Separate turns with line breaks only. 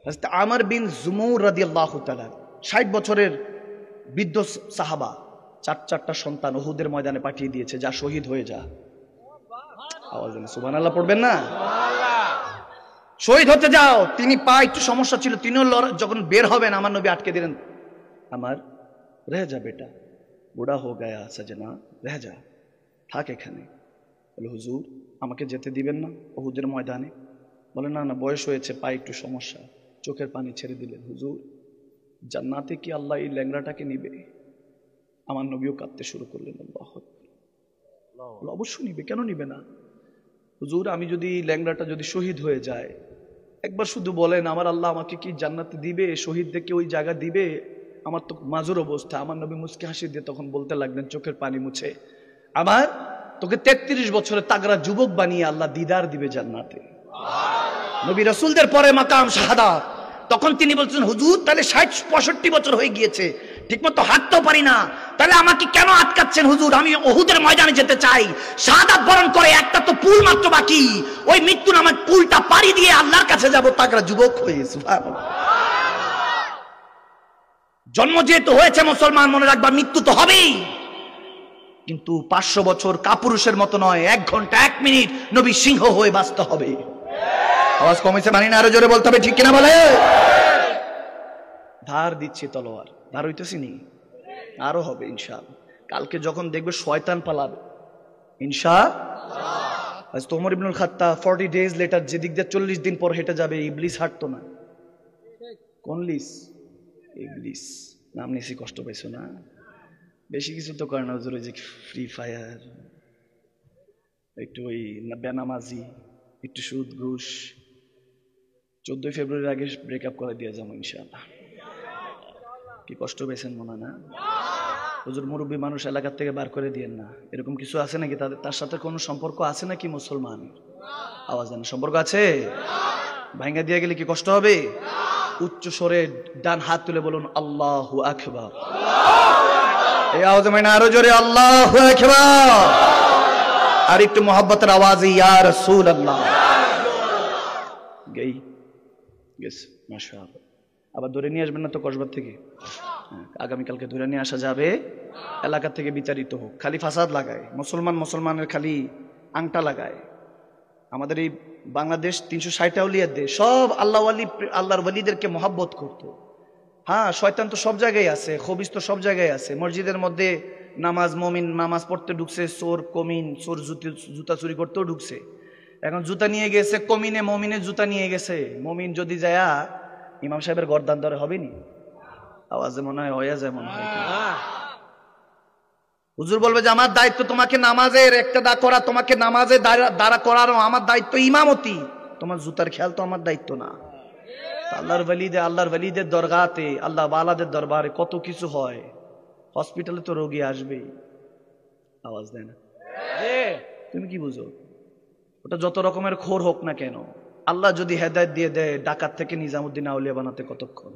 হযরত আমর বিন জুমুর রাদিয়াল্লাহু তাআলা 60 বছরের বৃদ্ধ সাহাবা, চারটা সন্তান উহুদের ময়দানে পাঠিয়ে দিয়েছে, যা শহীদ হয়ে যা। আওয়াজ দেন সুবহানাল্লাহ পড়বেন না? শহীদ হতে যাও। তিনি পা একটু সমস্যা ছিল, তিনিও যখন বের হবেন আমার নবী আটকে দিলেন, আমার রহ যা বেটা, বুড়া হো গয়া সজনা, রহ যা, থাক এখানে। বলে হুজুর আমাকে যেতে দিবেন না উহুদের ময়দানে? বলে না না, বয়স হয়েছে, পায়ে একটু সমস্যা। চোখের পানি ছেড়ে দিলেন। হুজুর জান্নাতে কি আল্লাহ এই ল্যাংড়াটাকে নিবে? আমার নবীও কাঁদতে শুরু করলেন। আল্লাহু আকবার। অবশ্যই নিবে, কেন নিবে না? হুজুর আমি যদি ল্যাংড়াটা যদি শহীদ হয়ে যায়, একবার শুধু বলেন আমার আল্লাহ আমাকে কি জান্নাতে দিবে? শহীদদেরকে ওই জায়গা দিবে? আমার তো মাজুর অবস্থা। আমার নবী মুচকি হাসি দিয়ে তখন বলতে লাগলেন চোখের পানি মুছে, আমার তোকে 33 বছরের তাগড়া যুবক বানিয়ে আল্লাহ দিদার দিবে জান্নাতে। নবী রাসূলদের পরে মাকাম শাহাদাত। তখন তিনি বলছেন হুজুর তাহলে 60-65 বছর হয়ে গিয়েছে, ঠিকমতো হাঁটতেও পারি না, তাহলে আমাকে কেন আটকাচ্ছেন হুজুর? আমি উহুদের ময়দানে যেতে চাই, শাহাদাত বরণ করে একটা তো পুল মাত্র বাকি, ওই মৃত্যু নামের পুলটা পাড়ি দিয়ে আল্লাহর কাছে যাব তাগড়া যুবক হয়ে। সুবহানাল্লাহ। জন্ম যেহেতু হয়েছে মুসলমান, মনে রাখবা মৃত্যু তো হবেই, কিন্তু 500 বছর কাপুরুষের মতো নয়, 1 ঘন্টা 1 মিনিট নবী সিংহ হয়ে বাঁচতে হবে। আওয়াজ কমেছে মানি না? আরো জোরে বলতে হবে, ঠিক কিনা বলে? ধার দিচ্ছে তলোয়ার, ধার হইতেছি নি, আরো হবে ইনশাআল্লাহ। কালকে যখন দেখবে শয়তান পালাবে ইনশাআল্লাহ। আজ ওমর ইবনুল খাত্তাব 40 ডেজ লেটার যেদিক দিয়ে 40 দিন পর হেঁটে যাবে, ইবলিস হাঁটতো না। কোন লিস? ইবলিস। নাম নিছি, কষ্ট পাইছো না? বেশি কিছু তো করে না হুজুর, ওই যে ফ্রি ফায়ার, একটু ওই বেনামাজি, একটু সুদ ঘুষ। 14 ফেব্রুয়ারির আগে ব্রেকআপ করে দিয়ে যাবো ইনশাআল্লাহ। কি কষ্ট পেয়েছেন মনে না? হুজুর মুরব্বী মানুষ এলাকার থেকে বার করে দিয়েন না, এরকম কিছু আছে নাকি? তার সাথে কোনো সম্পর্ক আছে নাকি মুসলমান? আওয়াজ দেন, সম্পর্ক আছে? ভাঙ্গা দিয়ে গেলে কি কষ্ট হবে? উচ্চ স্বরে ডান হাত তুলে বলুন আল্লাহু আকবার। এই আওয়াজ মানে আরো জোরে আল্লাহু আকবার। আর একটু মোহাব্বতের আওয়াজে ইয়া রাসূলুল্লাহ। গেই গেছে মাশাআল্লাহ। আবার ধরে নিয়ে আসবেন না তো কসবার থেকে? আগামীকালকে ধরে নিয়ে আসা যাবে, এলাকা থেকে বিচারিত হোক। খালি ফাসাদ লাগায় মুসলমানের, খালি আংটা লাগায়। আমাদের এই বাংলাদেশ 360টা আউলিয়ার দেশ, সব আল্লাহর ওয়ালিদেরকে মহব্বত করতো। হ্যাঁ, শয়তান তো সব জায়গায় আছে, খবিস তো সব জায়গায় আছে। মসজিদের মধ্যে মুমিন নামাজ পড়তে ঢুকছে, চোর কমিন, চোর জুতা চুরি করতেও ঢুকছে। এখন জুতা নিয়ে গেছে কমিনে, মমিনের জুতা নিয়ে গেছে। মমিন যদি যায়া ইমাম সাহেবের গর্দান ধরে হবে নি? আওয়াজে মনে হয় হয়ে যায়, মনে হয়। হুজুর বলবে যে আমার দায়িত্ব তোমাকে নামাজের একটা দা করা, তোমাকে নামাজে দাঁড়া করানো আমার দায়িত্ব, ইমামতি। তোমার জুতার খেয়াল তো আমার দায়িত্ব না। আল্লাহর ওয়ালিদের দরগাতে, আল্লাহ ওয়ালাদের দরবারে কত কিছু হয়। হসপিটালে তো রোগী আসবেই। আওয়াজ দেয় না? তুমি কি বুঝো? ওটা যত রকমের খোর হোক না কেন, আল্লাহ যদি হেদায়েত দিয়ে দেয়, ডাকাত থেকে নিজামুদ্দিন আউলিয়া বানাতে কতক্ষণ?